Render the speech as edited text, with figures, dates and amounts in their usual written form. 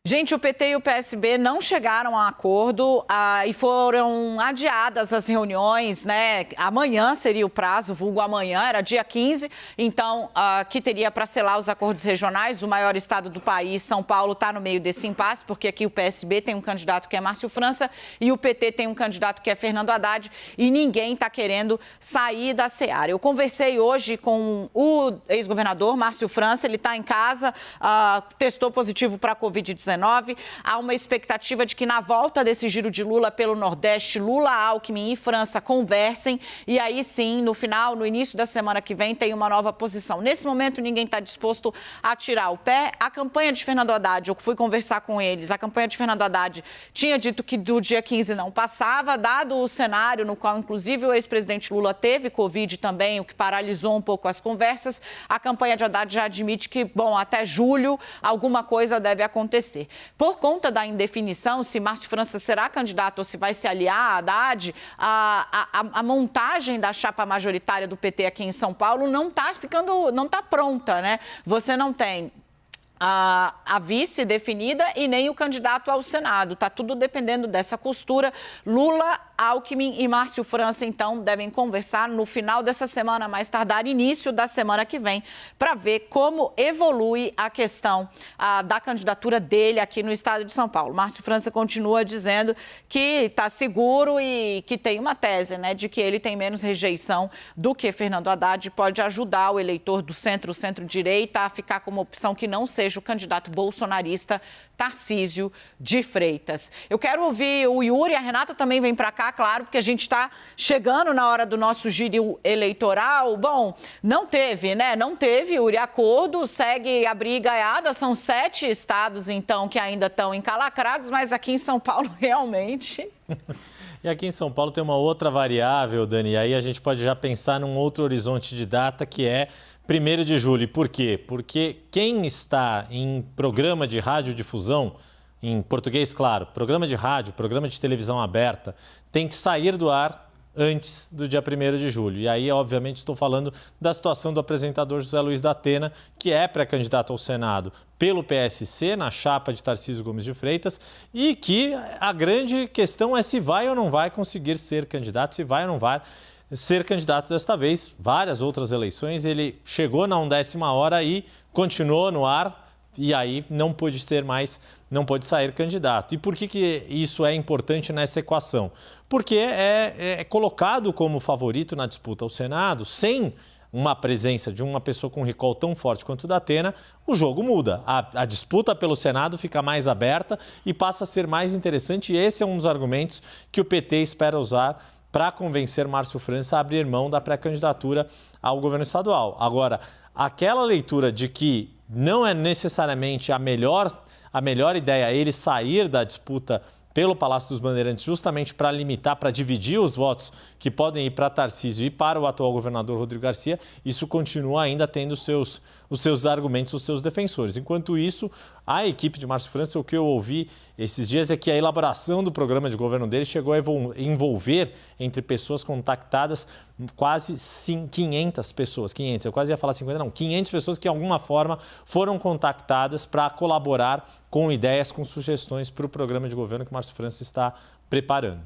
Gente, o PT e o PSB não chegaram a acordo e foram adiadas as reuniões, né? Amanhã seria o prazo, vulgo amanhã, era dia 15, então, que teria para selar os acordos regionais. O maior estado do país, São Paulo, está no meio desse impasse, porque aqui o PSB tem um candidato que é Márcio França e o PT tem um candidato que é Fernando Haddad e ninguém está querendo sair da seara. Eu conversei hoje com o ex-governador Márcio França, ele está em casa, testou positivo para a Covid-19. Há uma expectativa de que na volta desse giro de Lula pelo Nordeste, Lula, Alckmin e França conversem e aí sim, no final, no início da semana que vem, tem uma nova posição. Nesse momento, ninguém está disposto a tirar o pé. A campanha de Fernando Haddad, eu fui conversar com eles, a campanha de Fernando Haddad tinha dito que do dia 15 não passava, dado o cenário no qual, inclusive, o ex-presidente Lula teve Covid também, o que paralisou um pouco as conversas. A campanha de Haddad já admite que, bom, até julho alguma coisa deve acontecer. Por conta da indefinição, se Márcio França será candidato ou se vai se aliar a Haddad, a montagem da chapa majoritária do PT aqui em São Paulo não está pronta, né? Você não tem a vice definida e nem o candidato ao Senado. Está tudo dependendo dessa costura. Lula, Alckmin e Márcio França, então, devem conversar no final dessa semana, mais tardar início da semana que vem, para ver como evolui a questão da candidatura dele aqui no estado de São Paulo. Márcio França continua dizendo que está seguro e que tem uma tese, né, de que ele tem menos rejeição do que Fernando Haddad, pode ajudar o eleitor do centro-direita a ficar com uma opção que não seja o candidato bolsonarista Tarcísio de Freitas. Eu quero ouvir o Yuri, a Renata também vem para cá, claro, porque a gente está chegando na hora do nosso giro eleitoral. Bom, não teve, né? Não teve, Yuri, acordo, segue a brigaiada, são 7 estados, então, que ainda estão encalacrados, mas aqui em São Paulo, realmente... E aqui em São Paulo tem uma outra variável, Dani, e aí a gente pode já pensar num outro horizonte de data, que é 1º de julho. Por quê? Porque quem está em programa de radiodifusão, em português, claro, programa de rádio, programa de televisão aberta, tem que sair do ar antes do dia 1º de julho. E aí, obviamente, estou falando da situação do apresentador José Luiz da Atena, que é pré-candidato ao Senado pelo PSC, na chapa de Tarcísio Gomes de Freitas, e que a grande questão é se vai ou não vai conseguir ser candidato, se vai ou não vai ser candidato desta vez. Várias outras eleições, ele chegou na 1ª hora e continuou no ar, e aí não pôde sair candidato. E por que isso é importante nessa equação? Porque é colocado como favorito na disputa ao Senado, sem uma presença de uma pessoa com recall tão forte quanto o da Atena, o jogo muda. A disputa pelo Senado fica mais aberta e passa a ser mais interessante, e esse é um dos argumentos que o PT espera usar para convencer Márcio França a abrir mão da pré-candidatura ao governo estadual. Agora, aquela leitura de que não é necessariamente a melhor ideia ele sair da disputa pelo Palácio dos Bandeirantes, justamente para limitar, para dividir os votos que podem ir para Tarcísio e para o atual governador Rodrigo Garcia, isso continua ainda tendo os seus argumentos, os seus defensores. Enquanto isso, a equipe de Márcio França, o que eu ouvi esses dias é que a elaboração do programa de governo dele chegou a envolver, entre pessoas contactadas, quase 500 pessoas. 500, eu quase ia falar 50, não. 500 pessoas que, de alguma forma, foram contactadas para colaborar com ideias, com sugestões para o programa de governo que Márcio França está preparando.